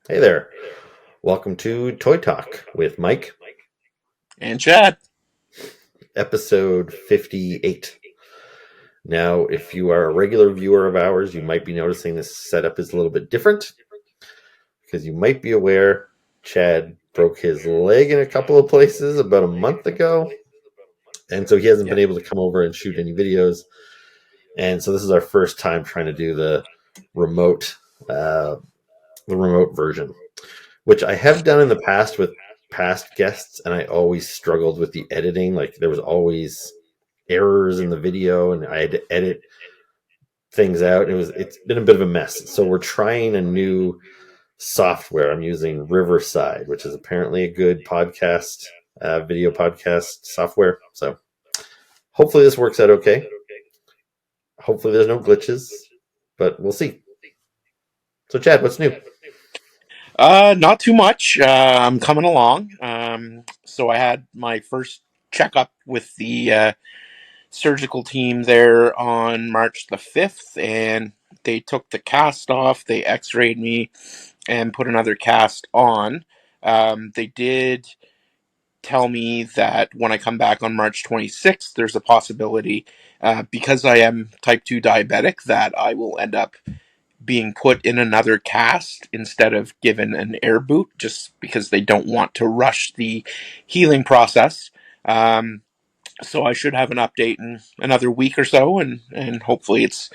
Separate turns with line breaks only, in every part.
Hey there. Welcome to Toy Talk with Mike,
And Chad.
episode 58. Now, if you are a regular viewer of ours, you might be noticing this setup is a little bit different because you might be aware Chad broke his leg in a couple of places about a month ago. And so he hasn't been
Yep.
able to come over and shoot any videos. And so this is our first time trying to do remote, uh, the remote version, which I have done in the past with past guests, and I always struggled with the editing. Like there was always errors in the video, and I had to edit things out. It's been a bit of a mess. So we're trying a new software. I'm using Riverside, which is apparently a good video podcast software. So hopefully this works out okay. Hopefully there's no glitches, but we'll see. So Chad, what's new?
Not too much. I'm coming along. So I had my first checkup with the surgical team there on March the 5th, and they took the cast off. They x-rayed me and put another cast on. They did tell me that when I come back on March 26th, there's a possibility, because I am type 2 diabetic, that I will end up being put in another cast instead of given an air boot, just because they don't want to rush the healing process. Um, so I should have an update in another week or so, and hopefully it's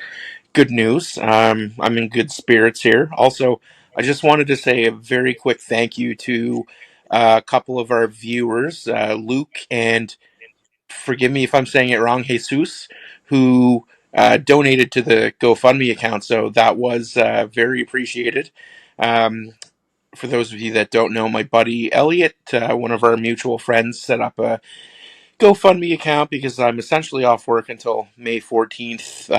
good news. I'm in good spirits here. Also, I just wanted to say a very quick thank you to a couple of our viewers, Luke and, forgive me if I'm saying it wrong, Jesus, who donated to the GoFundMe account. So that was very appreciated. Um, for those of you that don't know, my buddy Elliot, one of our mutual friends, set up a GoFundMe account because I'm essentially off work until May 14th.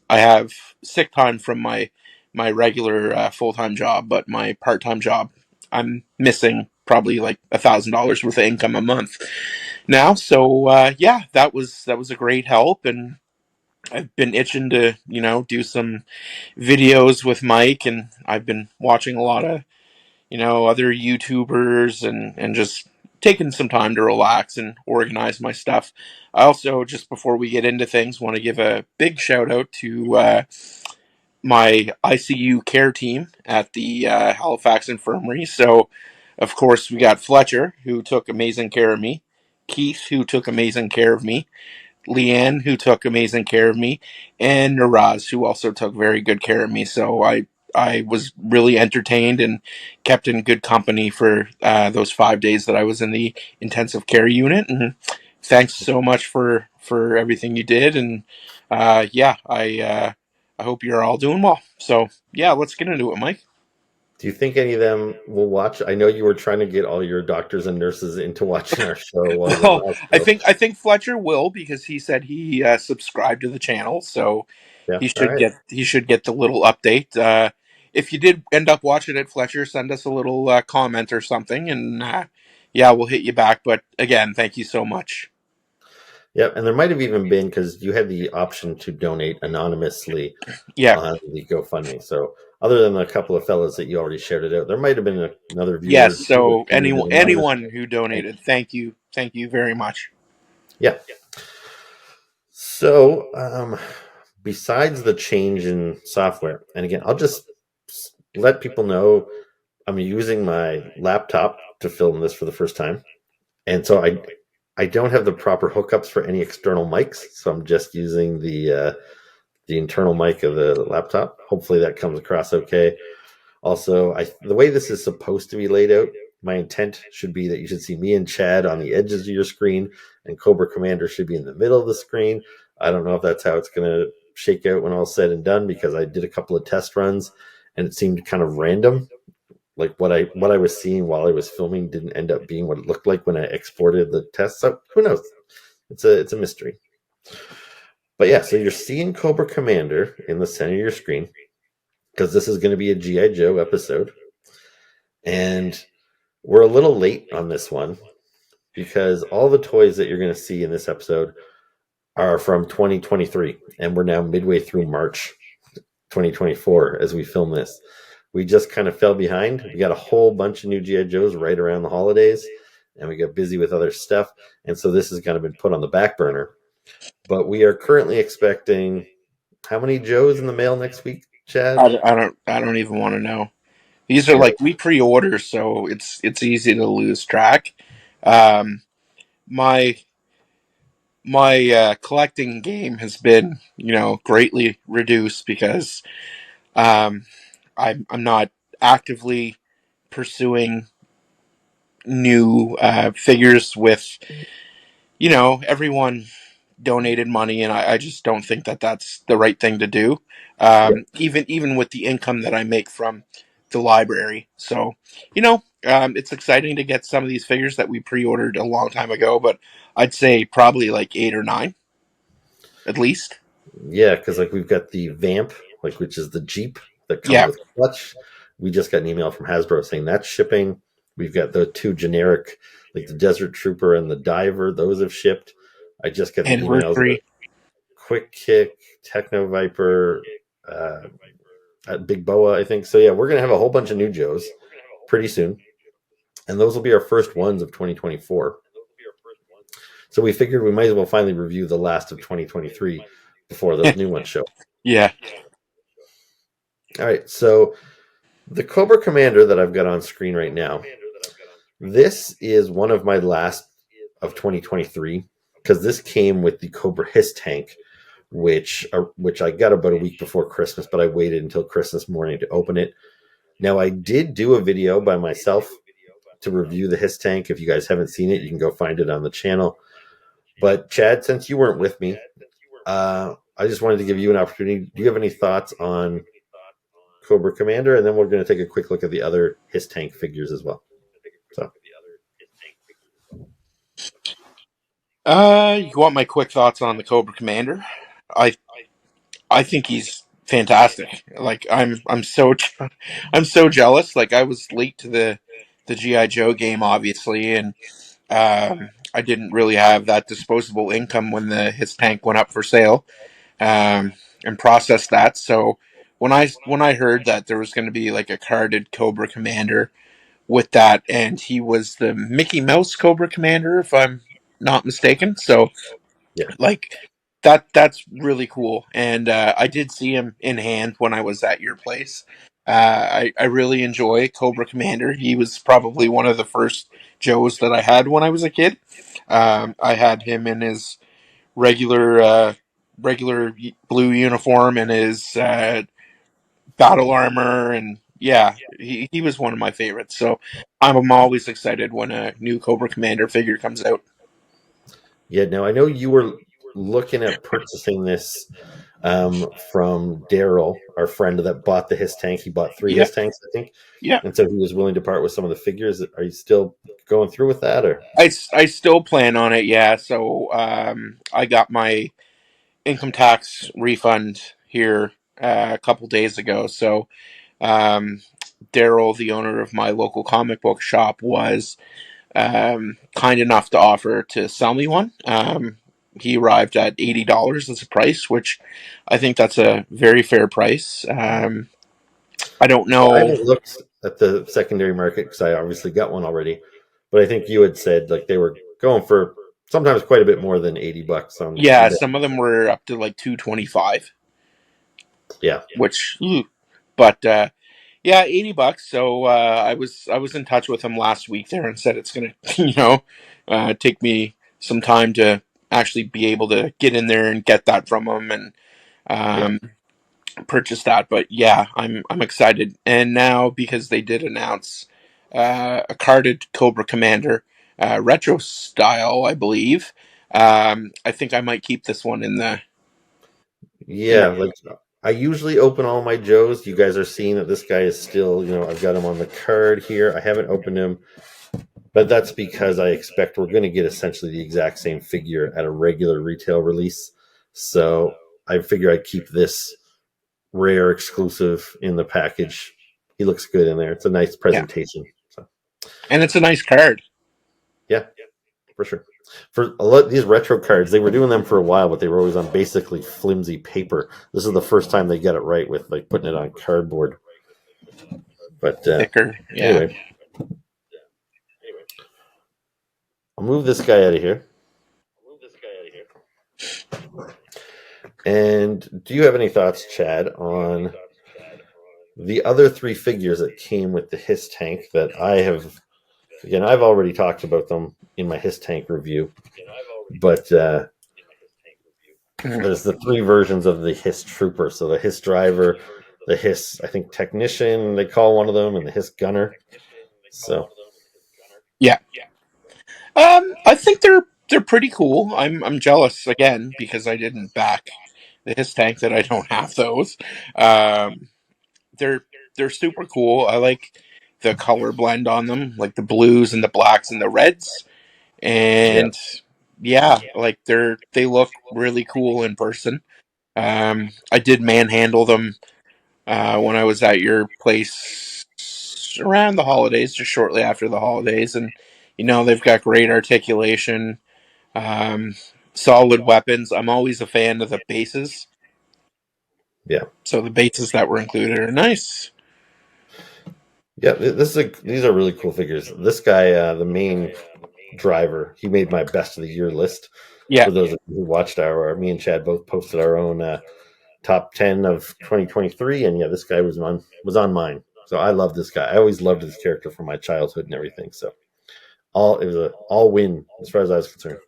I have sick time from my regular full time job, but my part time job, I'm missing probably like $1,000 worth of income a month now. So yeah, that was a great help, and I've been itching to do some videos with Mike, and I've been watching a lot of other YouTubers, and just taking some time to relax and organize my stuff. I also, just before we get into things, want to give a big shout out to my ICU care team at the Halifax Infirmary. So, of course, we got Fletcher, who took amazing care of me, Keith, who took amazing care of me, Leanne, who took amazing care of me, and Naraz, who also took very good care of me. So I was really entertained and kept in good company for those 5 days that I was in the intensive care unit. And thanks so much for everything you did. And yeah, I hope you're all doing well. So yeah, let's get into it, Mike.
Do you think any of them will watch? I know you were trying to get all your doctors and nurses into watching our show while you're in the
Well, I
hospital.
think I think Fletcher will, because he said he subscribed to the channel, so
Yeah.
he
All
should
right.
get the little update. If you did end up watching it, Fletcher, send us a little comment or something, and yeah, we'll hit you back. But again, thank you so much.
Yeah, and there might have even been because you had the option to donate anonymously
Yeah,
on the GoFundMe. So other than a couple of fellows that you already shared it out, there might have been another viewer
yes.
who
So
donated
anyone
anonymously.
who
Thank
donated, thank you very much.
you. Yeah. So besides the change in software, and again, I'll just let people know I'm using my laptop to film this for the first time. And so I don't have the proper hookups for any external mics, so I'm just using the internal mic of the laptop. Hopefully that comes across okay. Also, the way this is supposed to be laid out, my intent should be that you should see me and Chad on the edges of your screen, and Cobra Commander should be in the middle of the screen. I don't know if that's how it's going to shake out when all's said and done, because I did a couple of test runs and it seemed kind of random. Like what I was seeing while I was filming didn't end up being what it looked like when I exported the test. So who knows? It's a mystery. But yeah, so you're seeing Cobra Commander in the center of your screen because this is going to be a GI Joe episode, and we're a little late on this one because all the toys that you're going to see in this episode are from 2023, and we're now midway through March 2024 as we film this. we just kind of fell behind. We got a whole bunch of new GI Joes right around the holidays, and we got busy with other stuff, and so this has kind of been put on the back burner. But we are currently expecting how many Joes in the mail next week, Chad?
I don't even want to know. These are
Yeah,
like we pre-order, so it's easy to lose track. Um, my my collecting game has been, greatly reduced because um, I'm not actively pursuing new figures with, everyone donated money, and I just don't think that that's the right thing to do.
yeah,
Even with the income that I make from the library, so it's exciting to get some of these figures that we pre-ordered a long time ago. But I'd say probably like 8 or 9 at least.
yeah. Because like we've got the Vamp, like which is the Jeep that comes
Yeah,
with clutch. We just got an email from Hasbro saying that's shipping. We've got the two generic, like the Desert Trooper and the Diver. Those have shipped. I just got the emails about
anniversary.
Quick Kick, Techno Viper, uh, Big Boa, I think. So yeah, we're gonna have a whole bunch of new Joes pretty soon, and those will be our first ones of 2024. So we figured we might as well finally review the last of 2023 before those new ones show.
Yeah.
All right, so the Cobra Commander that I've got on screen right now, this is one of my last of 2023 because this came with the Cobra Hiss tank, which I got about a week before Christmas, but I waited until Christmas morning to open it. Now I did do a video by myself to review the Hiss tank. If you guys haven't seen it, you can go find it on the channel. But Chad, since you weren't with me, I just wanted to give you an opportunity. Do you have any thoughts on Cobra Commander? And then we're going to take a quick look at the other Hiss tank figures as well. So
You want my quick thoughts on the Cobra Commander? I I think he's fantastic. Like I'm so jealous. Like I was late to the GI Joe game, obviously, and I didn't really have that disposable income when his tank went up for sale, and processed that. So when I heard that there was going to be like a carded Cobra Commander with that, and he was the Mickey Mouse Cobra Commander, if I'm not mistaken. So
yeah,
like that's really cool, and I did see him in hand when I was at your place. I really enjoy Cobra Commander. He was probably one of the first Joes that I had when I was a kid. I had him in his regular regular blue uniform and his battle armor, and yeah, he was one of my favorites. So I'm always excited when a new Cobra Commander figure comes out.
yeah. Now I know you were looking at purchasing this from Daryl, our friend that bought the Hiss tank. He bought three
Yeah,
Hiss tanks, I think,
yeah.
and so he was willing to part with some of the figures. Are you still going through with that, or?
I still plan on it, yeah. So I got my income tax refund here a couple days ago. So um, Daryl, the owner of my local comic book shop, was kind enough to offer to sell me one. He arrived at $80 as a price, which I think that's a very fair price. I don't
Yeah, I
know.
haven't looked at the secondary market because I obviously got one already, but I think you had said like they were going for sometimes quite a bit more than $80 on
Yeah,
eBay.
some of them were up to like 225,
Yeah,
which, but yeah, $80. So I was in touch with him last week there and said it's gonna take me some time to actually be able to get in there and get that from him and
yeah,
um, purchase that. But yeah, I'm excited. And now because they did announce a carded Cobra Commander retro style, I believe. I think I might keep this one in the in.
yeah. Like I usually open all my Joes. You guys are seeing that this guy is still, I've got him on the card here. I haven't opened him, but that's because I expect we're going to get essentially the exact same figure at a regular retail release. So I figure I'd keep this rare exclusive in the package. He looks good in there. It's a nice
Yeah,
presentation. So
and it's a nice card.
yeah, for sure. For a lot these retro cards, they were doing them for a while, but they were always on basically flimsy paper. This is the first time they get it right with like putting it on cardboard. But
thicker. Yeah.
anyway, I'll move this guy out of here. And do you have any thoughts, Chad, on the other three figures that came with the Hiss tank that I have? Again, I've already talked about them in my Hiss tank review, but
Mhm.
there's the three versions of the Hiss trooper. So the Hiss driver, the Hiss, I think, technician, they call one of them, and the Hiss gunner. So,
Yeah. I think they're pretty cool. I'm jealous again because I didn't back the Hiss tank that I don't have those. Um, they're they're super cool. I like the color blend on them, like the blues and the blacks and the reds.
yeah.
And yeah, like they look really cool in person. I did manhandle them when I was at your place around the holidays, just shortly after the holidays, and they've got great articulation, um, solid weapons. I'm always a fan of the bases,
Yeah.
so the bases that were included are nice.
Yeah, these are really cool figures. This guy, the main driver, he made my best of the year list.
Yeah,
For those of you who watched me and Chad both posted our own top 10 of 2023, and yeah, this guy was on mine. So I love this guy. I always loved this character from my childhood and everything. So it was a all win as far as I was concerned.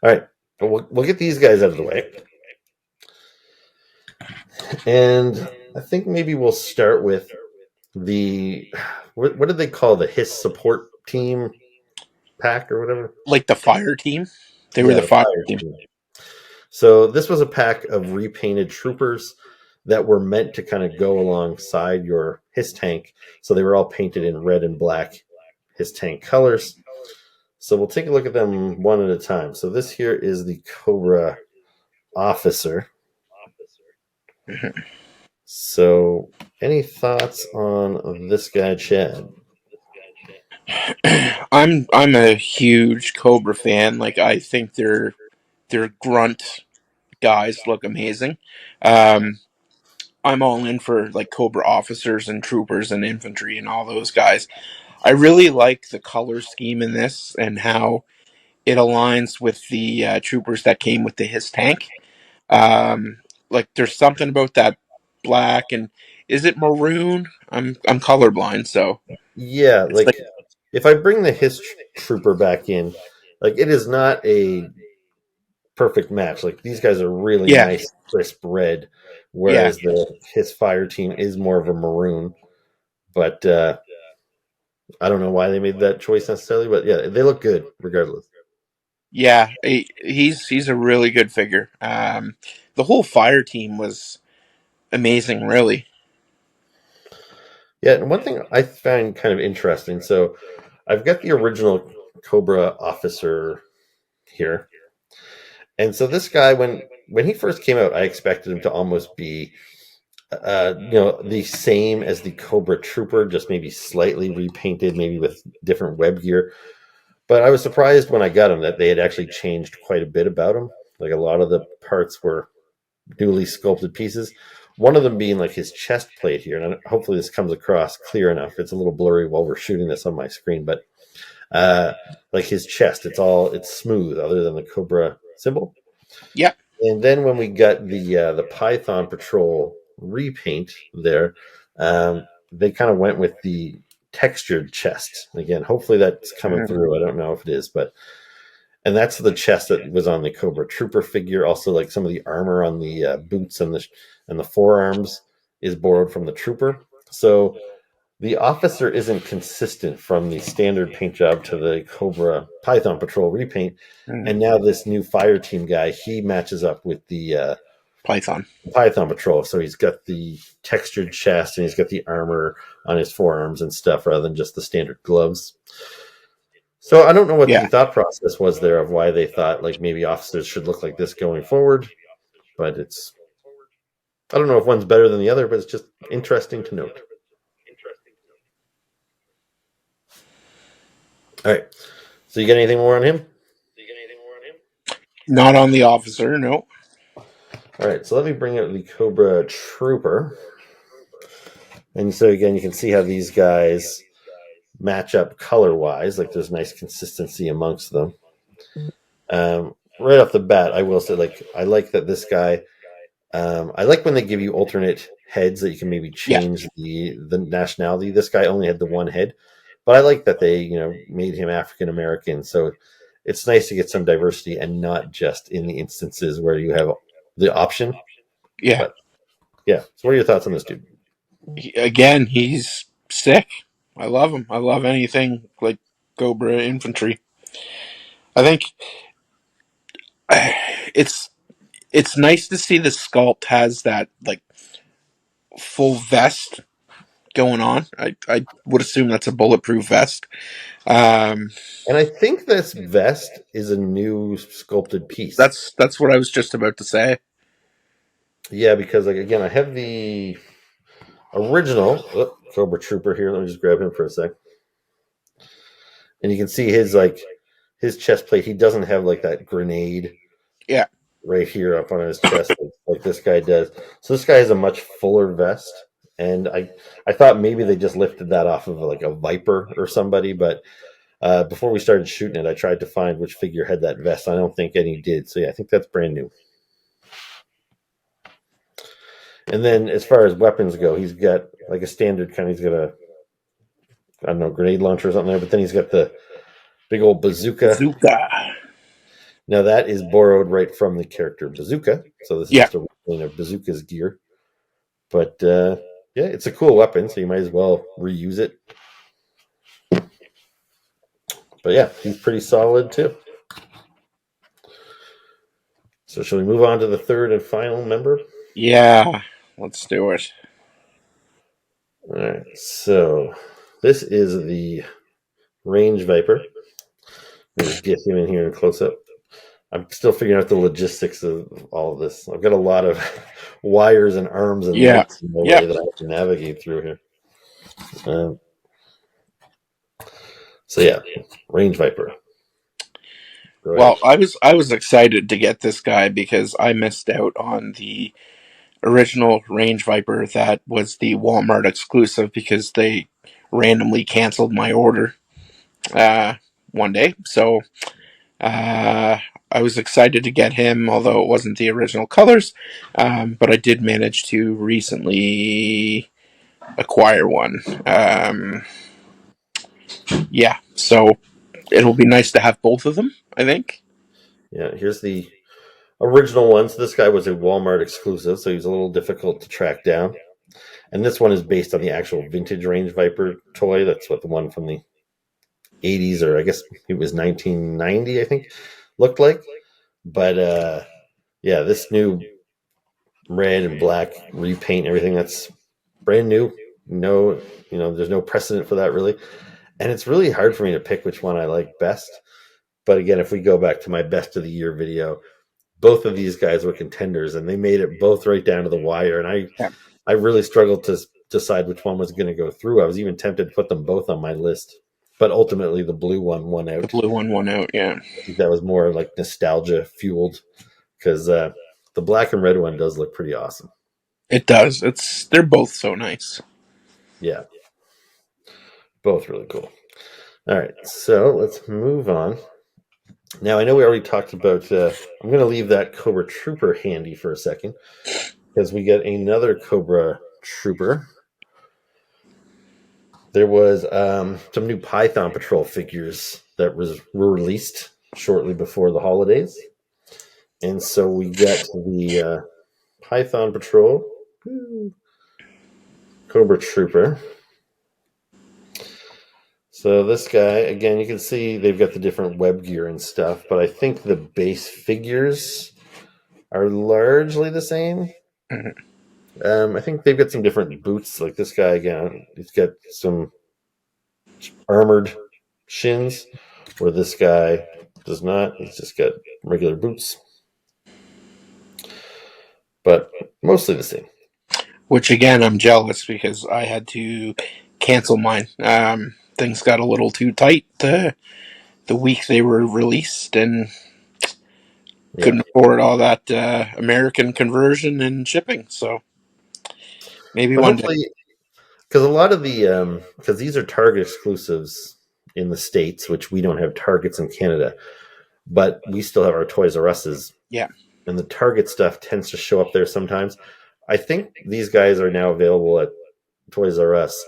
All right, but we'll get these guys out of the way, and I think maybe we'll start with the what did they call the Hiss support team pack or whatever?
like the fire team. They were
Yeah,
the
the
fire
fire
team.
team. So this was a pack of repainted troopers that were meant to kind of go alongside your Hiss tank. So they were all painted in red and black Hiss tank colors. So we'll take a look at them one at a time. So this here is the Cobra officer.
Mhm.
So any thoughts on this guy, Chad?
I'm a huge Cobra fan. Like I think their grunt guys look amazing. Um, I'm all in for like Cobra officers and troopers and infantry and all those guys. I really like the color scheme in this and how it aligns with the troopers that came with the his tank. Um, like there's something about that black and is it maroon? I'm colorblind, so
Yeah,
it's like
like if I bring the Hiss trooper back in, like it is not a perfect match. Like these guys are really
yeah,
nice, crisp red,
yeah,
whereas his fire team is more of a maroon. But I don't know why they made that choice necessarily. But yeah, they look good regardless.
yeah. He's a really good figure. The whole fire team was amazing, really.
Yeah, and one thing I find kind of interesting. So I've got the original Cobra officer here, and so this guy, when he first came out, I expected him to almost be the same as the Cobra Trooper, just maybe slightly repainted, maybe with different web gear. But I was surprised when I got him that they had actually changed quite a bit about him. Like a lot of the parts were newly sculpted pieces. One of them being like his chest plate here, and hopefully this comes across clear enough. It's a little blurry while we're shooting this on my screen, but uh, like his chest, it's smooth, other than the Cobra symbol.
Yep.
And then when we got the Python Patrol repaint there, they kind of went with the textured chest. Again, hopefully that's coming
Mhm.
through. I don't know if it is, but and that's the chest that was on the Cobra Trooper figure. Also, like some of the armor on the boots and the forearms is borrowed from the Trooper. So the officer isn't consistent from the standard paint job to the Cobra Python Patrol repaint,
Mhm.
and now this new fire team guy, he matches up with the
Python.
Python Patrol. So he's got the textured chest and he's got the armor on his forearms and stuff rather than just the standard gloves. So I don't know what the
Yeah.
thought process was there of why they thought like maybe officers should look like this going forward, but I don't know if one's better than the other, but it's just interesting to note. All right. So you got anything more on him?
Not on the officer, no.
All right. So let me bring out the Cobra Trooper. And so again, you can see how these guys match up color wise. Like there's nice consistency amongst them. Right off the bat, I will say, like, I like that this guy. I like when they give you alternate heads that you can maybe
Yeah,
change the nationality. This guy only had the one head, but I like that they made him African American. So it's nice to get some diversity and not just in the instances where you have the option.
yeah.
But yeah, so what are your thoughts on this dude?
Again, he's sick. I love him. I love anything like Cobra infantry. I think it's it's nice to see the sculpt has that like full vest going on. I would assume that's a bulletproof vest. Um,
And I think this vest is a new sculpted piece.
that's what I was just about to say.
Yeah, because like again, I have the original Cobra Trooper here. Let me just grab him for a sec, and you can see his chest plate. He doesn't have like that grenade
Yeah,
right here up on his chest like this guy does. So this guy has a much fuller vest, and I thought maybe they just lifted that off of like a Viper or somebody, but before we started shooting it, I tried to find which figure had that vest. I don't think any did. So yeah, I think that's brand new. And then as far as weapons go, he's got like a standard kind of. He's got a I don't know grenade launcher or something there, but then he's got the big old bazooka.
bazooka.
Now that is borrowed right from the character Bazooka. So this is
Yeah.
just a Bazooka's gear. But yeah, it's a cool weapon, so you might as well reuse it. But yeah, he's pretty solid too. So shall we move on to the third and final member?
Yeah. Let's do it.
All right. So this is the Range Viper. Let me just get him in here in close up. I'm still figuring out the logistics of all of this. I've got a lot of wires and arms and
Yeah.
lights in my
Yeah.
way that I have to navigate through here. Um, so yeah, Range Viper. Go ahead.
Well, I was excited to get this guy because I missed out on the original Range Viper that was the Walmart exclusive because they randomly canceled my order uh, one day. So uh, I was excited to get him, although it wasn't the original colors. But I did manage to recently acquire one. Yeah, so it'll be nice to have both of them, I think.
Yeah, here's the original one. So this guy was a Walmart exclusive, so he's a little difficult to track down. And this one is based on the actual vintage Range Viper toy. That's what the one from the 80s, or I guess it was 1990, I think, looked like. But yeah, this new red and black repaint, everything that's brand new. No, there's no precedent for that really. And it's really hard for me to pick which one I like best. But again, if we go back to my best of the year video, both of these guys were contenders, and they made it both right down to the wire. And
Yeah,
I really struggled to decide which one was going to go through. I was even tempted to put them both on my list, but ultimately the blue one won
the
out.
blue one won out. Yeah,
I think that was more like nostalgia fueled because the black and red one does look pretty awesome.
it does. They're both so nice.
Yeah, both really cool. All right, so let's move on. Now I know we already talked about. I'm going to leave that Cobra Trooper handy for a second because we got another Cobra Trooper. There was some new Python Patrol figures that were released shortly before the holidays, and so we got the Python Patrol Cobra Trooper. So this guy, again, you can see they've got the different web gear and stuff, but I think the base figures are largely the same.
Mhm.
I think they've got some different boots. Like this guy again, he's got some armored shins, where this guy does not. He's just got regular boots, but mostly the same.
Which again, I'm jealous because I had to cancel mine. Things got a little too tight the week they were released, and
Yeah,
couldn't afford all that American conversion and shipping. So maybe
but
one day.
hopefully, because a lot of the because these are Target exclusives in the States, which we don't have Targets in Canada, but we still have our Toys R Us's,
Yeah.
and the Target stuff tends to show up there sometimes. I think these guys are now available at Toys R Us.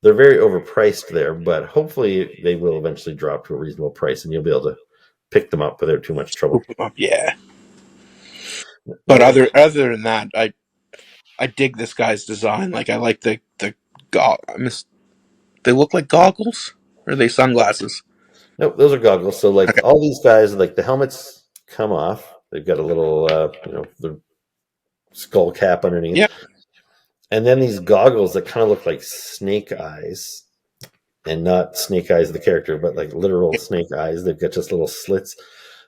They're very overpriced there, but hopefully they will eventually drop to a reasonable price, and you'll be able to pick them up without too much trouble.
Scoop 'em up, yeah.
All
But
right.
other than that, I dig this guy's design. Like I like the they look like goggles, or are they sunglasses?
Nope, those are goggles. So like
Okay.
all these guys, like the helmets come off. They've got a little, the skull cap underneath,
Yeah.
and then these goggles that kind of look like snake eyes, and not snake eyes the character, but like literal
Yeah.
snake eyes. They've got just little slits.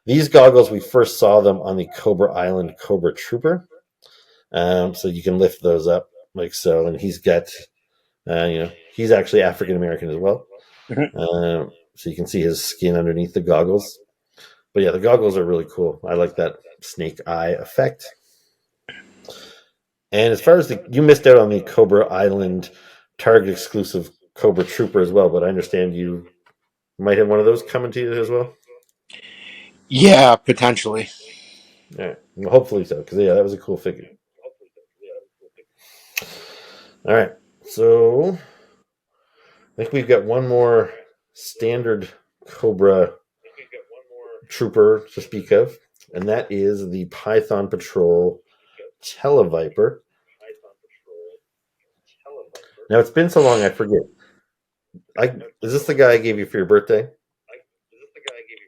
These goggles, we first saw them on the Cobra Island Cobra Trooper. So you can lift those up like so, and he's got, he's actually African American as well.
Mhm.
So you can see his skin underneath the goggles. But yeah, the goggles are really cool. I like that snake eye effect. And as far as you missed out on the Cobra Island Target exclusive Cobra Trooper as well, but I understand you might have one of those coming to you as well.
Yeah, potentially.
All right. Well, hopefully so, because yeah, that was a cool figure. All right. So I think we've got one more standard Cobra Trooper to speak of, and that is the Python Patrol Televiper. Now it's been so long, I forget. Is this the guy I gave you for your birthday?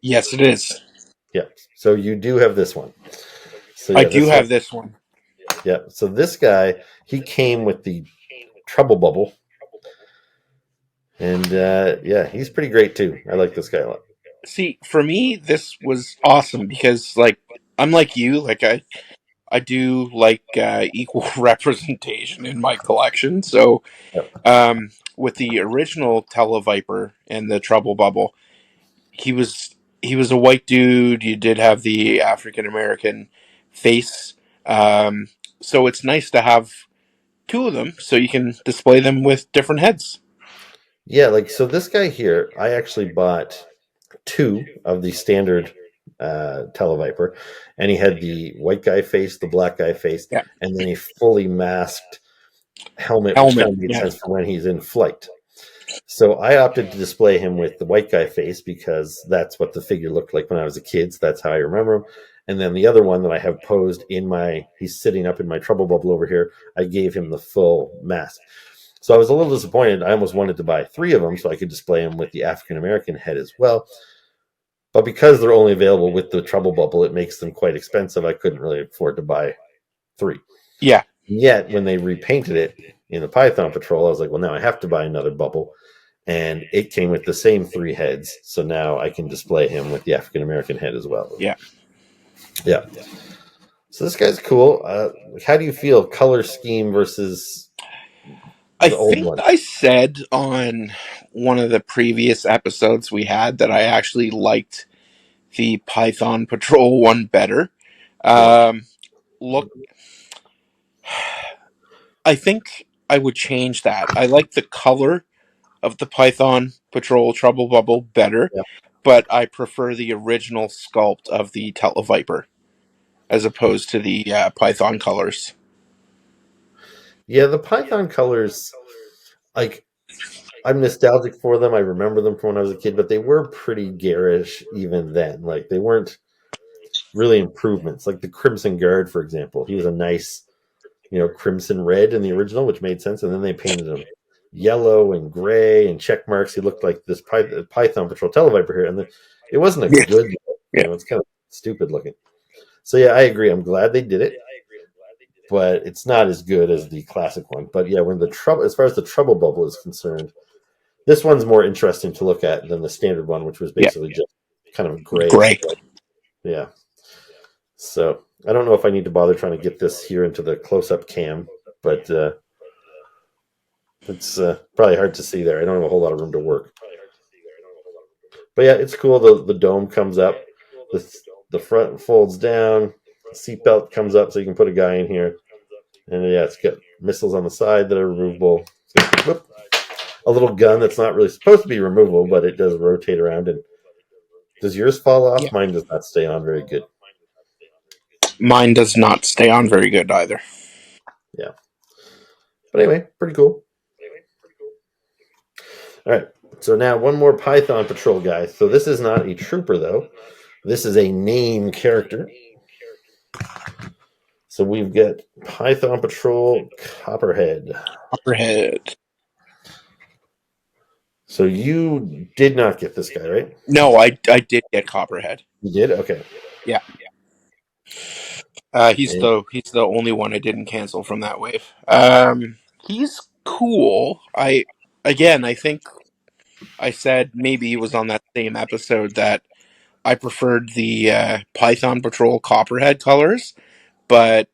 Yes, it is.
Yeah. So you do have this one. So
I
yeah,
do
this one.
have this one.
Yeah. So this guy, he came with the Trouble Bubble, and yeah, he's pretty great too. I like this guy a lot.
See, for me, this was awesome because, like, I'm like you. Like, I do like equal representation in my collection. So,
Yep.
with the original Televiper and the Trouble Bubble, he was he was a white dude. You did have the African American face. Um, so it's nice to have two of them, so you can display them with different heads.
Yeah, like so this guy here, I actually bought two of the standard Televiper, and he had the white guy face, the black guy face,
Yeah,
and then a fully masked helmet, which
helmet.
kind of made
Yeah,
sense for when he's in flight. So I opted to display him with the white guy face because that's what the figure looked like when I was a kid. So that's how I remember him. And then the other one that I have posed he's sitting up in my trouble bubble over here. I gave him the full mask. So I was a little disappointed. I almost wanted to buy three of them so I could display them with the African American head as well. But because they're only available with the trouble bubble, it makes them quite expensive. I couldn't really afford to buy three.
yeah,
Yet when they repainted it in the Python Patrol, I was like, well, now I have to buy another bubble. And it came with the same three heads. So now I can display him with the African American head as well.
yeah.
Yeah. So this guy's cool. How do you feel color scheme versus
I
the old
think
one?
I said on one of the previous episodes we had that I actually liked the Python Patrol one better.
Yeah.
Um, look, I think I would change that. I like the color of the Python Patrol Trouble Bubble better,
Yeah.
but I prefer the original sculpt of the Televiper as opposed to the Python colors.
Yeah, the Python colors, like, I'm nostalgic for them. I remember them from when I was a kid, but they were pretty garish even then. Like, they weren't really improvements. Like the Crimson Guard, for example, he was a nice, crimson red in the original, which made sense. And then they painted him yellow and gray and check marks. He looked like this Python Patrol Televiper here, and it wasn't a
Yeah,
good.
yeah,
It's kind of stupid looking. So yeah, I agree. I'm glad they did it, but it's not as good as the classic one. But yeah, as far as the trouble bubble is concerned, this one's more interesting to look at than the standard one, which was
yeah.
basically just kind of gray.
Gray.
Yeah. So I don't know if I need to bother trying to get this here into the close-up cam, but it's probably hard to see there. I don't have a whole lot of room to work. But yeah, it's cool. The dome comes up, the front folds down, the seatbelt comes up so you can put a guy in here, and yeah, it's got missiles on the side that are removable. Whoop. A little gun that's not really supposed to be removable, but it does rotate around. And does yours fall
Yeah.
off? Mine does not stay on very good.
Mine does not stay on very good either.
Yeah. But anyway, pretty cool. All right. So now one more Python Patrol guy. So this is not a trooper though. This is a name character. So we've got Python Patrol Copperhead.
Copperhead.
So you did not get this guy, right?
No, I did get Copperhead.
You did? Okay.
Yeah.
And,
He's the only one I didn't cancel from that wave. He's cool. I think I said maybe it was on that same episode that I preferred the Python Patrol Copperhead colors, but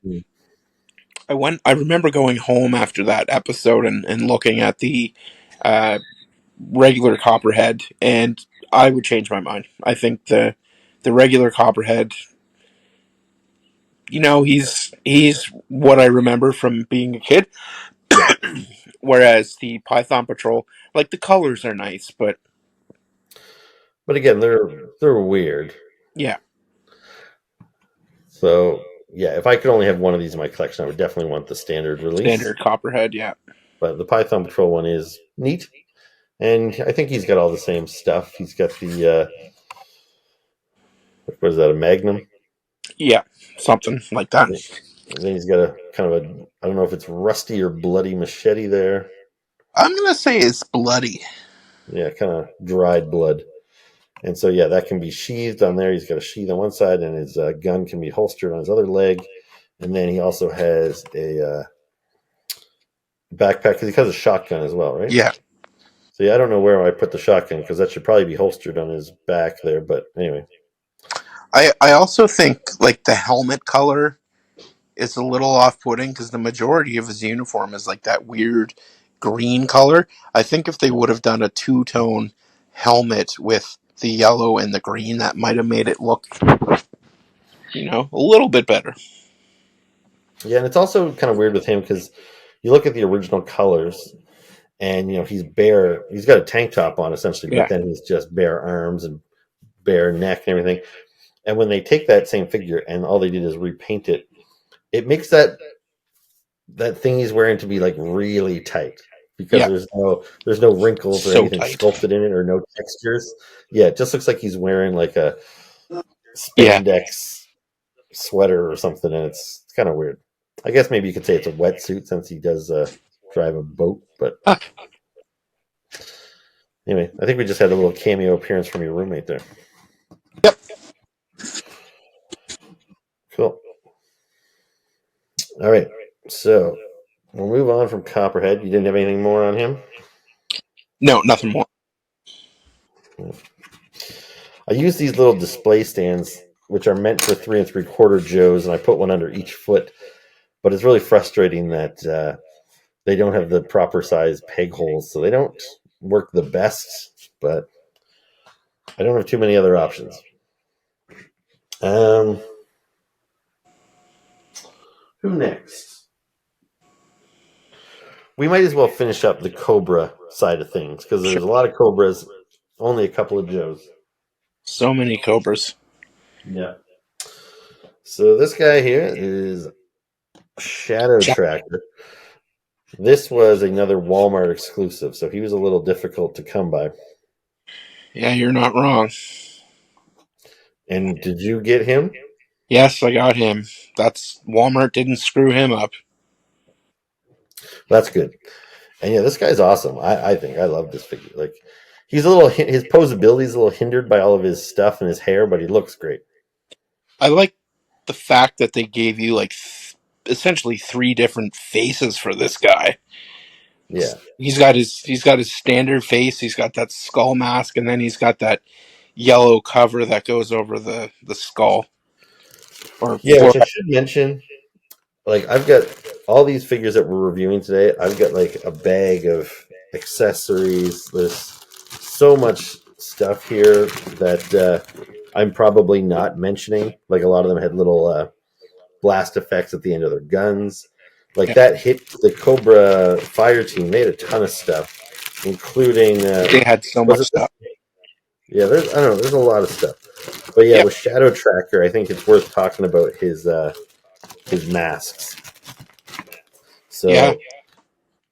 I remember going home after that episode and looking at the uh, regular Copperhead, and I would change my mind. I think the regular Copperhead, he's what I remember from being a kid.
yeah.
Whereas the Python Patrol, like the colors are nice, but
But again, they're weird.
yeah,
So yeah, if I could only have one of these in my collection, I would definitely want the standard release.
standard Copperhead, yeah,
But the Python Patrol one is neat. And I think he's got all the same stuff. He's got the what is that, a Magnum?
yeah, something like that.
And then he's got a kind of a, I don't know if it's rusty or bloody machete there.
I'm gonna say it's bloody.
Yeah, kind of dried blood. And so, yeah, that can be sheathed on there. He's got a sheath on one side, and his gun can be holstered on his other leg. And then he also has a backpack because he has a shotgun as well, right?
Yeah,
So, yeah, I don't know where I put the shotgun because that should probably be holstered on his back there. But anyway,
I also think like the helmet color is a little off-putting because the majority of his uniform is like that weird green color. I think if they would have done a two-tone helmet with the yellow and the green, that might have made it look, a little bit better.
yeah, and it's also kind of weird with him because you look at the original colors, and he's bare. He's got a tank top on essentially, but
Yeah,
then he's just bare arms and bare neck and everything. And when they take that same figure and all they did is repaint it, it makes that thing he's wearing to be like really tight because
yeah,
there's no wrinkles or
so
anything
tight.
sculpted in it or no textures. Yeah, it just looks like he's wearing like a
Yeah,
spandex sweater or something, and it's kind of weird. I guess maybe you could say it's a wetsuit since he does drive a boat. But
ah,
anyway, I think we just had a little cameo appearance from your roommate there.
yep.
Cool. All right, so we'll move on from Copperhead. You didn't have anything more on him?
No, nothing more.
I use these little display stands, which are meant for 3 3/4 Joes, and I put one under each foot. But it's really frustrating that they don't have the proper size peg holes, so they don't work the best. But I don't have too many other options. Um, who next? We might as well finish up the Cobra side of things because
Sure.
there's a lot of Cobras, only a couple of Joes.
So many Cobras.
Yeah. So this guy here is Shadow Tracker. This was another Walmart exclusive, so he was a little difficult to come by.
Yeah, you're not wrong.
And did you get him?
Yes, I got him. That's Walmart didn't screw him up.
That's good. And yeah, this guy's awesome. I think I love this figure. Like, he's a little, his posability is a little hindered by all of his stuff and his hair, but he looks great.
I like the fact that they gave you like essentially three different faces for this guy.
Yeah.
He's got his standard face. He's got that skull mask, and then he's got that yellow cover that goes over the skull. Or
Yeah,
for
which I should mention, like, I've got all these figures that we're reviewing today. I've got like a bag of accessories. There's so much stuff here that I'm probably not mentioning. Like, a lot of them had little blast effects at the end of their guns. Like
Yeah.
that hit the Cobra fire team. They had a ton of stuff, including
They had so
was
much
it this?
stuff.
Yeah, there's I don't know. There's a lot of stuff, but yeah,
Yeah.
with Shadow Tracker, I think it's worth talking about his masks.
Yeah.
So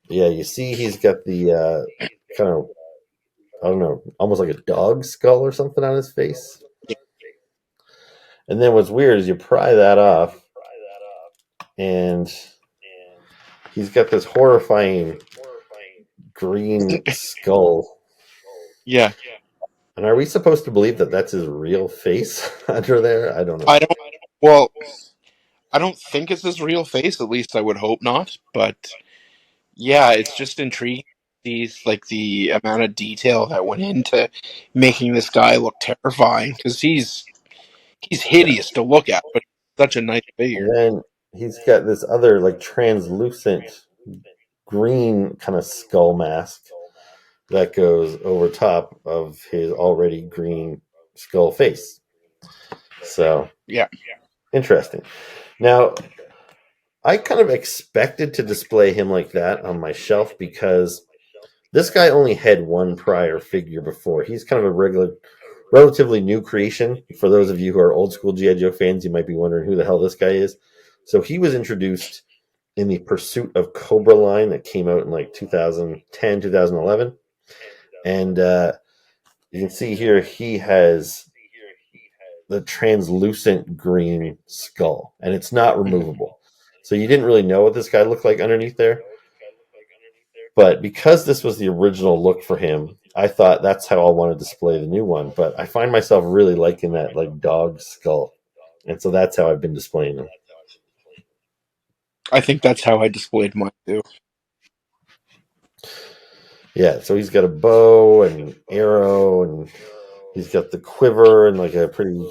yeah, you see, he's got the kind of I don't know, almost like a dog skull or something on his face.
Yeah.
And then what's weird is you pry that off, and he's got this horrifying green skull.
Yeah.
And are we supposed to believe that that's his real face under there? I don't know.
I don't. Well, I don't think it's his real face. At least I would hope not. But yeah, it's just intriguing. These like the amount of detail that went into making this guy look terrifying because he's
Yeah.
hideous to look at, but such a nice
And
figure.
then he's got this other like translucent green kind of skull mask that goes over top of his already green skull face. So
Yeah.
interesting. Now, I kind of expected to display him like that on my shelf because this guy only had one prior figure before. He's kind of a relatively new creation. For those of you who are old school G.I. Joe fans, you might be wondering who the hell this guy is. So he was introduced in the Pursuit of Cobra line that came out in like 2010, 2011. And you can see here he has the translucent green skull, and it's not
Mhm.
removable. So you didn't really know what this guy looked like underneath there. But because this was the original look for him, I thought that's how I want to display the new one. But I find myself really liking that like dog skull, and so that's how I've been displaying them.
I think that's how I displayed mine too.
Yeah, so he's got a bow and arrow, and he's got the quiver and like a pretty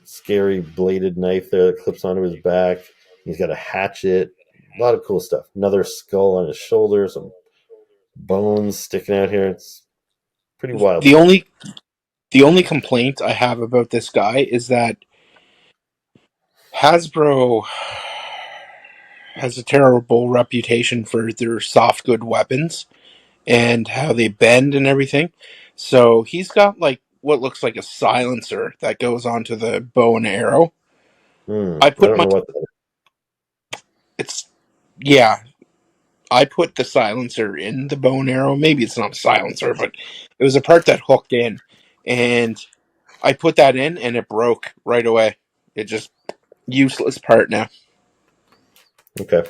scary bladed knife there that clips onto his back. He's got a hatchet, a lot of cool stuff. Another skull on his shoulder, some bones sticking out here. It's pretty wild
The
stuff.
only the only complaint I have about this guy is that Hasbro has a terrible reputation for their soft good weapons and how they bend and everything. So he's got like what looks like a silencer that goes onto the bow and arrow. I
I
put
don't
my
know what that is.
it's yeah, I put the silencer in the bow and arrow. Maybe it's not a silencer, but it was a part that hooked in, and I put that in, and it broke right away. It just useless part now.
Okay.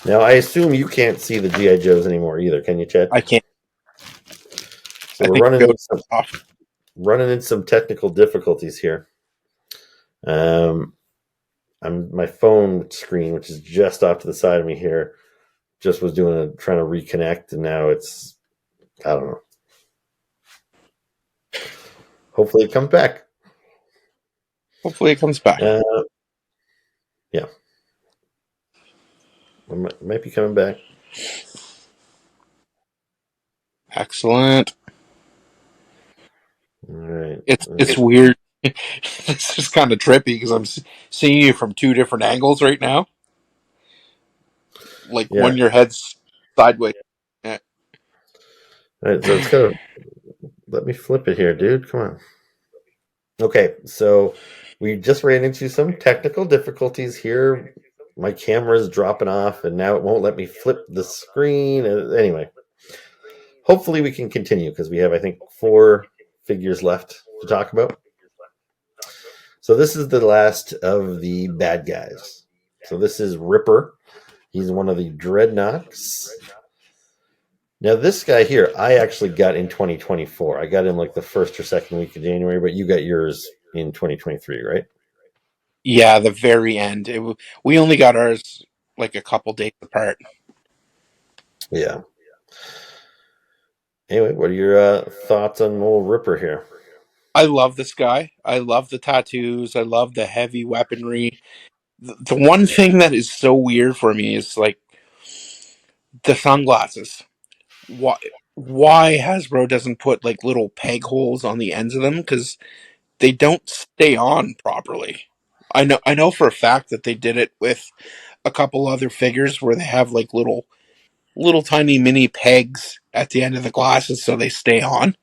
Now I assume you can't see the GI Joes anymore either, can you, Chad?
I can't.
So
I
we're
think
running
it goes
into some
off.
technical difficulties here. Um, my phone screen, which is just off to the side of me here, just was trying to reconnect, and now it's I don't know. Hopefully it comes back.
Hopefully, it comes back.
Uh, yeah, it might be coming back.
Excellent.
All right.
It's weird. It's just kind of trippy because I'm seeing you from two different angles right now. Like
Yeah.
when your head's sideways. Yeah.
All right. So it's gonna let me flip it here, dude. Come on. Okay. So we just ran into some technical difficulties here. My camera is dropping off, and now it won't let me flip the screen. Anyway, hopefully we can continue because we have, I think, 4 figures left to talk about. So this is the last of the bad guys. So this is Ripper. He's one of the Dreadnoks. Now this guy here, I actually got in 2024. I got him like the first or second week of January, but you got yours in 2023, right?
Yeah, the very end. We only got ours like a couple days apart.
Yeah. Anyway, what are your thoughts on old Ripper here?
I love this guy. I love the tattoos. I love the heavy weaponry. The one thing that is so weird for me is like the sunglasses. Why? Why Hasbro doesn't put like little peg holes on the ends of them? Because they don't stay on properly. I know for a fact that they did it with a couple other figures where they have like little tiny mini pegs at the end of the glasses so they stay on.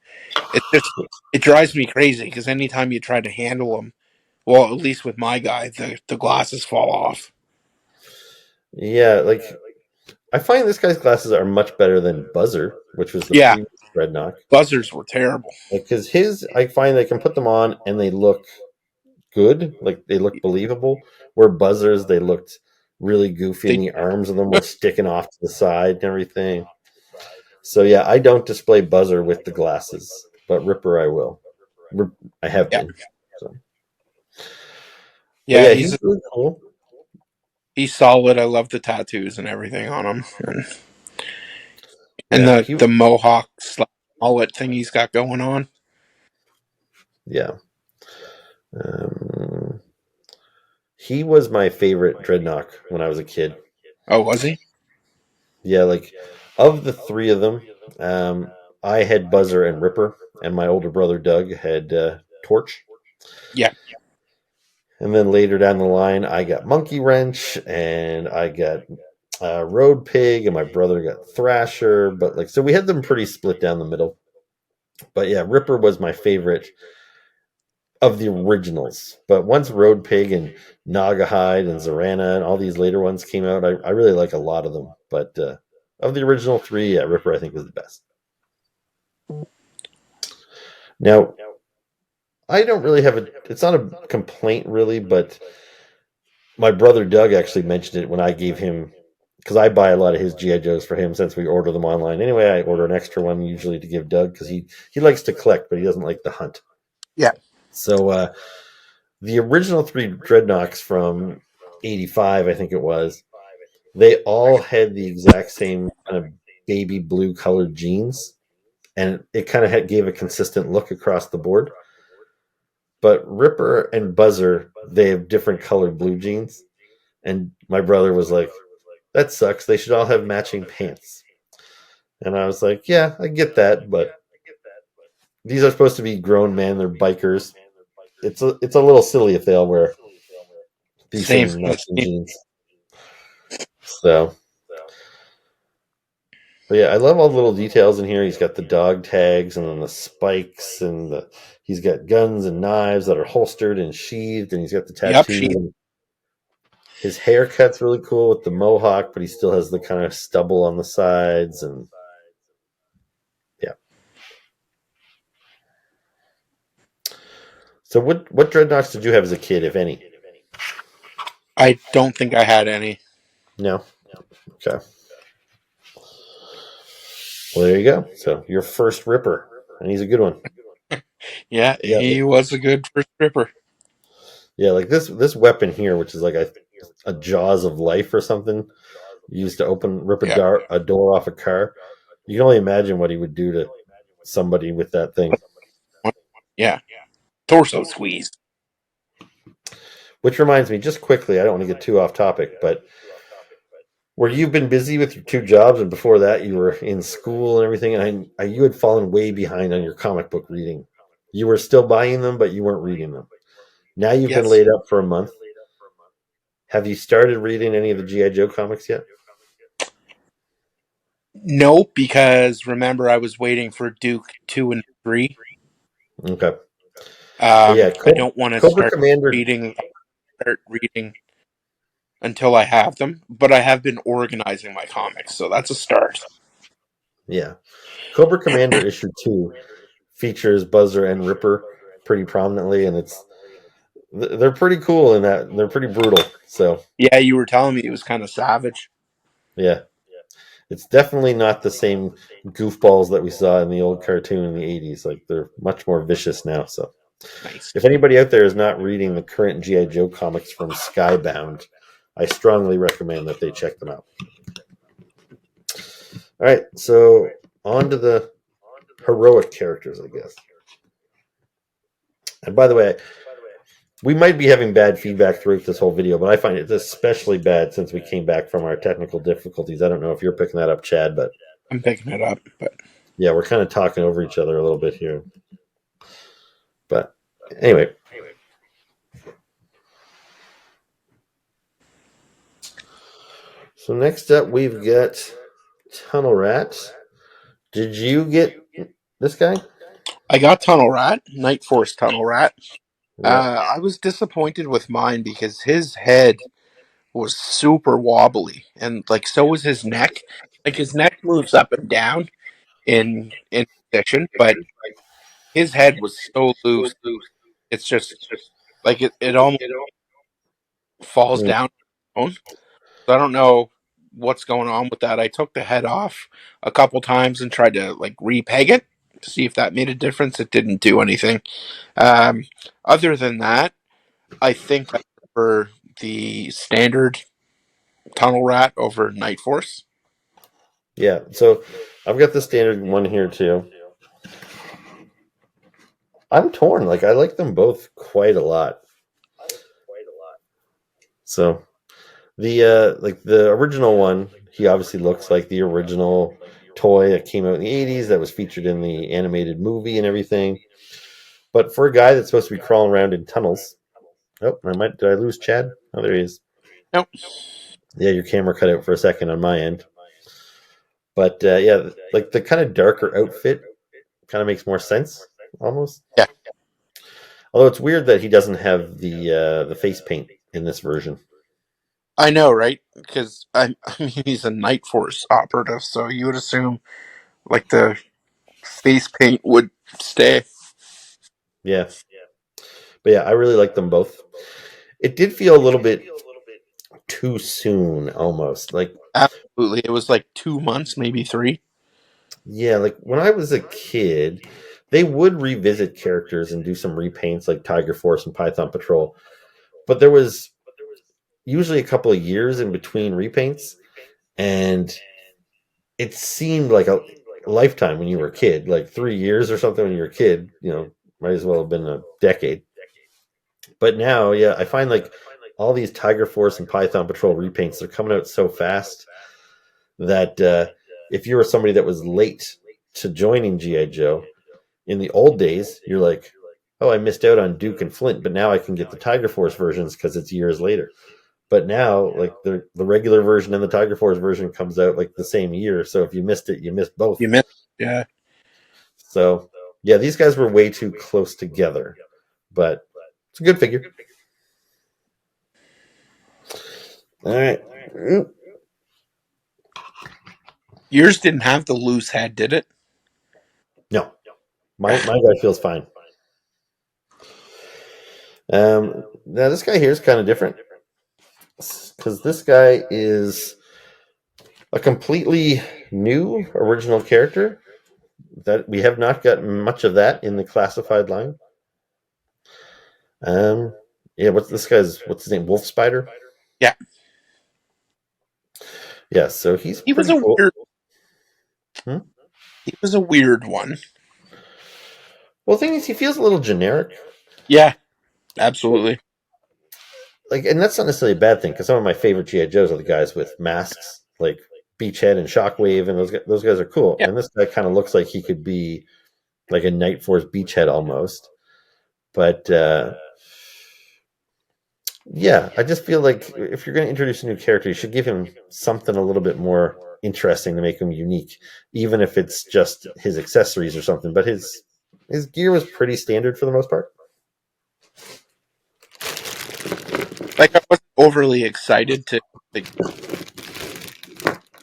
It drives me crazy because anytime you try to handle them, well, at least with my guy, the glasses fall off.
Yeah, like I find this guy's glasses are much better than Buzzer, which was the
Yeah,
previous Dreadnok.
buzzers were terrible.
Because his, I find I can put them on and they look good, like they look believable. Where Buzzers, they looked really goofy, and
They
the arms of them were sticking off to the side and everything. So yeah, I don't display Buzzer with the glasses, but Ripper I will. I have
yeah
been. So, but
yeah
yeah, he's
he's
really cool.
he's solid. I love the tattoos and everything on him, and
Yeah,
the mohawk mullet thing he's got going on.
yeah. Um, he was my favorite Dreadnok when I was a kid.
Oh, was he?
Yeah, like of the three of them, I had Buzzer and Ripper, and my older brother Doug had Torch.
Yeah,
And then later down the line, I got Monkey Wrench, and I got Road Pig, and my brother got Thrasher. But like, so we had them pretty split down the middle. But yeah, Ripper was my favorite of the originals. But once Road Pig and Nagahide and Zarana and all these later ones came out, I really like a lot of them. But of the original three, yeah, Ripper I think was the best. Now, I don't really have a. It's not a complaint really, but my brother Doug actually mentioned it when I gave him, because I buy a lot of his GI Joes for him since we order them online. Anyway, I order an extra one usually to give Doug because he likes to collect, but he doesn't like to hunt.
yeah,
So the original three Dreadnoks from '85, I think it was, they all had the exact same kind of baby blue colored jeans, and it kind of gave a consistent look across the board. But Ripper and Buzzer, they have different colored blue jeans. And my brother was like, that sucks. They should all have matching pants. And I was like, yeah, I get that, but these are supposed to be grown men. They're bikers. It's a little silly if they all wear the
same.
same matching jeans. So, but yeah, I love all the little details in here. He's got the dog tags and then the spikes and he's got guns and knives that are holstered and sheathed, and he's got the
Yep,
tattoo. His haircut's really cool with the mohawk, but he still has the kind of stubble on the sides, and yeah. So what dreadnoughts did you have as a kid, if any?
I don't think I had any.
No. Okay. Well, there you go. So your first Ripper, and he's a good one.
Yeah,
Yeah,
he was a good first ripper.
yeah. Like this weapon here, which is like a jaws of life or something, used to rip
Yeah,
a door off a car. You can only imagine what he would do to somebody with that thing.
yeah, torso squeeze.
Which reminds me, just quickly, I don't want to get too off topic, but where you've been busy with your two jobs, and before that you were in school and everything, and you had fallen way behind on your comic book reading. You were still buying them, but you weren't reading them. Now you've been
Yes.
laid up for a month. Have you started reading any of the GI Joe comics yet?
No, because remember I was waiting for Duke 2 and 3.
Okay, but yeah,
I don't want to
Cobra Commander.
start reading until I have them, but I have been organizing my comics, so that's a start.
Yeah, Cobra Commander issue 2 features Buzzer and Ripper pretty prominently, and they're pretty cool in that they're pretty brutal. So
Yeah, you were telling me it was kind of savage.
yeah, it's definitely not the same goofballs that we saw in the old cartoon in the '80s. Like they're much more vicious now. So
Nice.
if anybody out there is not reading the current GI Joe comics from Skybound, I strongly recommend that they check them out. All right, so on to the heroic characters, I guess. And by the way, we might be having bad feedback throughout this whole video, but I find it especially bad since we came back from our technical difficulties. I don't know if you're picking that up, Chad, but
I'm picking it up, but
yeah, we're kind of talking over each other a little bit here. But anyway, So next up, we've got Tunnel Rat. Did you get this guy?
I got Tunnel Rat, Night Force Tunnel Rat.
Yeah.
I was disappointed with mine because his head was super wobbly, and like so was his neck. Like his neck moves up and down in position, but his head was so loose. It's just like it almost falls
Mm.
down. So I don't know what's going on with that. I took the head off a couple times and tried to like repeg it to see if that made a difference. It didn't do anything. Um, Other than that, I think I prefer the standard Tunnel Rat over Night Force.
Yeah. So I've got the standard one here too. I'm torn. Like I like them both quite a lot. So the like the original one, he obviously looks like the original toy that came out in the 80s that was featured in the animated movie and everything. But for a guy that's supposed to be crawling around in tunnels, oh, did I lose Chad? Oh, there he is.
Nope.
Yeah, your camera cut out for a second on my end. But yeah, like the kind of darker outfit kind of makes more sense almost.
Yeah,
Although it's weird that he doesn't have the face paint in this version.
I know, right? Because I mean, he's a Night Force operative, so you would assume like the face paint would stay.
Yeah, but yeah, I really like them both. It did feel a little bit too soon, almost like
Absolutely, it was like 2 months, maybe three.
yeah, like when I was a kid, they would revisit characters and do some repaints like Tiger Force and Python Patrol, but there was usually a couple of years in between repaints, and it seemed like a lifetime when you were a kid, like 3 years or something when you were a kid. Might as well have been a decade. But now, yeah, I find like all these Tiger Force and Python Patrol repaints, they're coming out so fast that if you were somebody that was late to joining GI Joe in the old days, you're like, oh, I missed out on Duke and Flint, but now I can get the Tiger Force versions because it's years later. But now, like the regular version and the Tiger Force version comes out like the same year. So if you missed it, you missed both.
You missed, yeah.
So yeah, these guys were way too close together, but it's a good figure. All right.
Yours didn't have the loose head, did it?
No, my guy feels fine. Now this guy here is kind of different because this guy is a completely new original character that we have not gotten much of that in the classified line. Um, yeah, what's his name? Wolf Spider.
Yeah,
Yeah, so he's
he was
pretty
a
cool.
weird.
Hmm?
He was a weird one.
Well, the thing is, he feels a little generic.
Yeah, absolutely.
Like, and that's not necessarily a bad thing because some of my favorite GI Joes are the guys with masks, like Beachhead and Shockwave, and those guys are cool.
Yeah,
And this guy kind of looks like he could be like a Night Force Beachhead almost. But yeah, I just feel like if you're going to introduce a new character, you should give him something a little bit more interesting to make him unique, even if it's just his accessories or something. But his gear was pretty standard for the most part.
like I wasn't overly excited to. Like,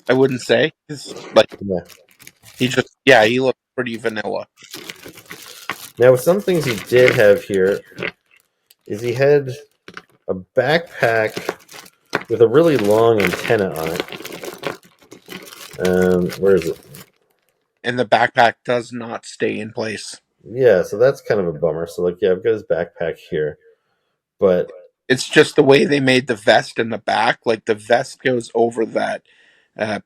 I wouldn't say 'cause, like
Yeah.
he just yeah he looked pretty vanilla.
Now, with some things he did have here is he had a backpack with a really long antenna on it. Where is it?
And the backpack does not stay in place.
Yeah, so that's kind of a bummer. So, like, yeah, I've got his backpack here, but
It's just the way they made the vest in the back. Like the vest goes over that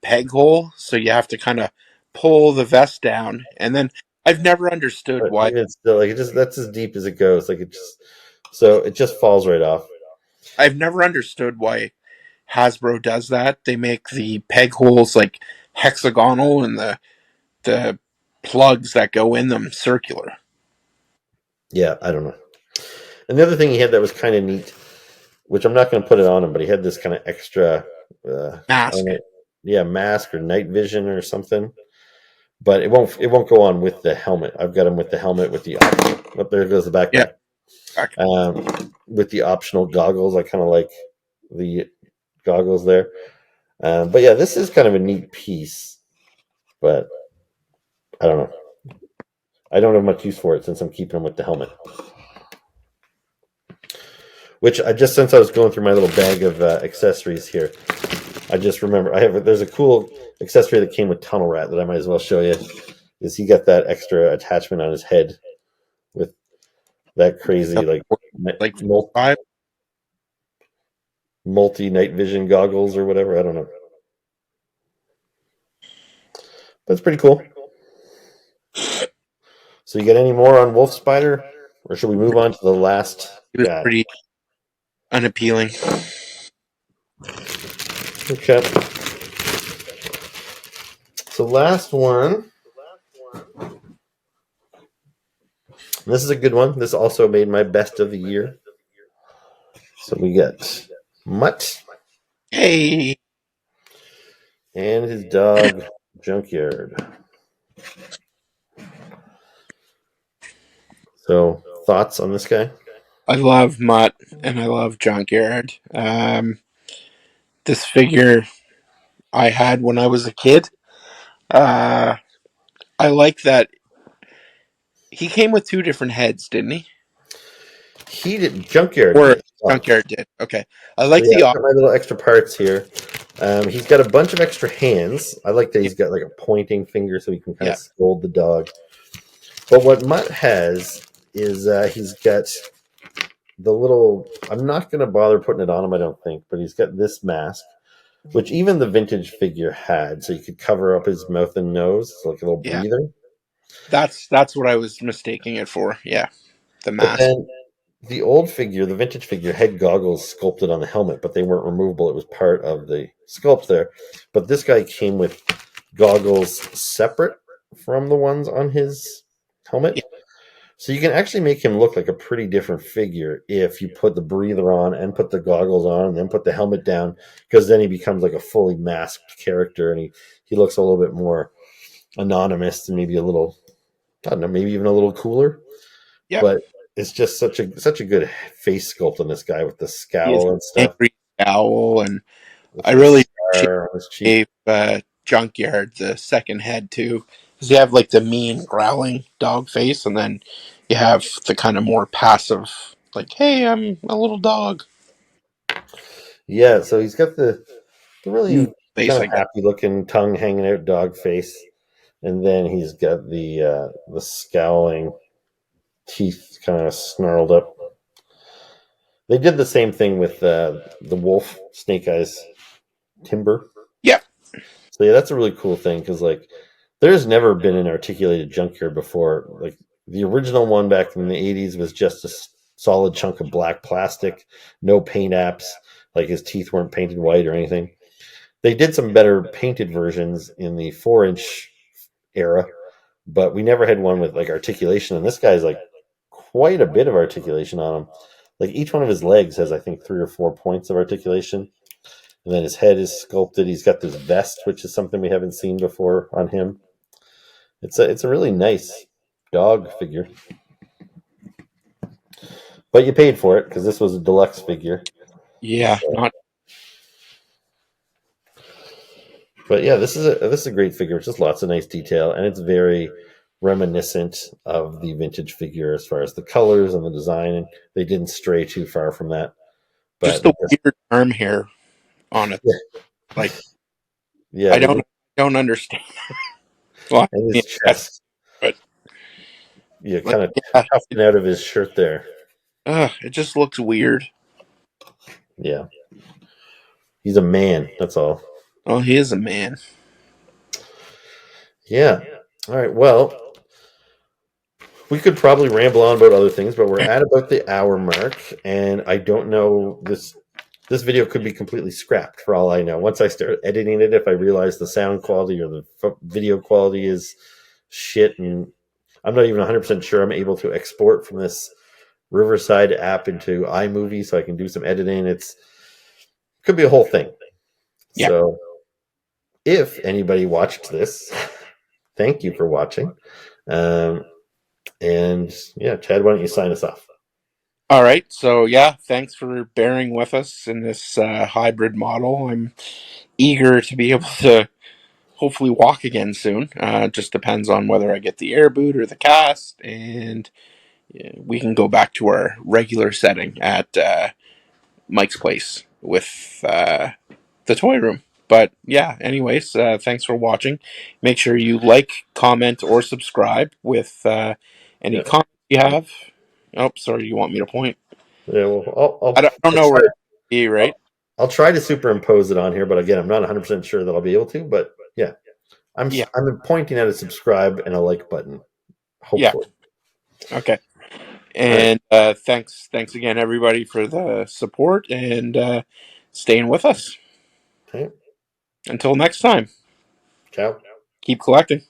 peg hole, so you have to kind of pull the vest down. And then I've never understood why.
even still, like, it just that's as deep as it goes. Like, it just falls right off.
I've never understood why Hasbro does that. They make the peg holes like hexagonal and the plugs that go in them circular.
Yeah, I don't know. And the other thing he had that was kind of neat, which I'm not going to put it on him, but he had this kind of extra I don't
Mask.
know, yeah, mask or night vision or something. But it won't go on with the helmet. I've got him with the helmet with the option. Oh, there goes the
Yeah.
backpack. With the optional goggles, I kind of like the goggles there. But yeah, this is kind of a neat piece, but I don't know. I don't have much use for it since I'm keeping him with the helmet. Which I just since I was going through my little bag of accessories here, I just remember there's a cool accessory that came with Tunnel Rat that I might as well show you. Is he got that extra attachment on his head with that crazy
Like 5.
multi night vision goggles or whatever? I don't know. That's pretty cool. So you got any more on Wolf Spider, or should we move on to the last
It was
guy?
pretty unappealing.
Okay. So last one. This is a good one. This also made my best of the year. So we got Mutt
Hey,
and his dog Junkyard. So thoughts on this guy?
I love Mutt and I love Junkyard. This figure I had when I was a kid. Uh, I like that he came with 2 different heads, didn't he?
He did Junkyard
Or
did. Oh,
Junkyard did. Okay, I
so
like
yeah,
the
I've got my little extra parts here. He's got a bunch of extra hands. I like that
yeah,
he's got like a pointing finger so he can kind of
yeah,
scold the dog. But what Mutt has is he's got the little. I'm not going to bother putting it on him, I don't think, but he's got this mask, which even the vintage figure had, so you could cover up his mouth and nose, it's like a little
yeah.
breather.
That's what I was mistaking it for. Yeah, the
But
mask.
then the old figure, the vintage figure, had goggles sculpted on the helmet, but they weren't removable. It was part of the sculpt there. But this guy came with goggles separate from the ones on his helmet.
Yeah,
So you can actually make him look like a pretty different figure if you put the breather on and put the goggles on and then put the helmet down, because then he becomes like a fully masked character and he looks a little bit more anonymous and maybe a little, I don't know, maybe even a little cooler.
yep.
But it's just such a good face sculpt on this guy with the
He has
scowl and
an
stuff
angry scowl, and
with
I
the
really appreciate
scar on his cheek.
gave Junkyard the second head too, because you have like the mean growling dog face, and then you have the kind of more passive, like, "Hey, I'm a little dog"
Yeah, so he's got the really
face,
kind
I
of
guess.
happy looking tongue hanging out dog face, and then he's got the scowling teeth kind of snarled up. They did the same thing with the wolf Snake Eyes Timber.
Yep.
So yeah, that's a really cool thing because like there's never been an articulated junkyard before. Like the original one back in the '80s was just a solid chunk of black plastic, no paint apps. Like his teeth weren't painted white or anything. They did some better painted versions in the 4-inch era, but we never had one with like articulation. And this guy's like quite a bit of articulation on him. Like each one of his legs has, I think, 3 or 4 points of articulation. And then his head is sculpted. He's got this vest, which is something we haven't seen before on him. It's a really nice dog figure, but you paid for it because this was a deluxe figure.
Yeah,
So,
not
but yeah, this is a great figure. It's just lots of nice detail, and it's very reminiscent of the vintage figure as far as the colors and the design. And they didn't stray too far from that.
just
But
the weird arm hair on it.
yeah,
Like,
yeah,
I
they
don't
did,
don't understand. Well,
and
yeah,
his chest,
but
yeah,
like,
kind of
yeah,
tufting out of his shirt there.
it just looks weird.
Yeah, he's a man. That's all.
Oh, he is a man.
Yeah. All right. Well, we could probably ramble on about other things, but we're at about the hour mark, and I don't know this video could be completely scrapped for all I know. Once I start editing it, if I realize the sound quality or the video quality is shit, and I'm not even 100% sure I'm able to export from this Riverside app into iMovie so I can do some editing. It's could be a whole thing.
Yeah.
So if anybody watched this, thank you for watching. And yeah, Chad, why don't you sign us off?
All right. So yeah, thanks for bearing with us in this hybrid model. I'm eager to be able to hopefully walk again soon. It just depends on whether I get the air boot or the cast, and we can go back to our regular setting at Mike's place with the toy room. But yeah, anyways, thanks for watching. Make sure you like, comment, or subscribe with any
Yeah,
comments you have. Oh, sorry, you want me to point?
yeah. Well,
I don't
I'll
know
try.
where to be, right?
I'll try to superimpose it on here, but again, I'm not 100% sure that I'll be able to. But yeah,
Yeah,
I'm pointing at a subscribe and a like button,
yeah.
hopefully.
Okay.
All right.
And thanks again, everybody, for the support and staying with us.
Okay.
Until next time,
Ciao.
keep collecting.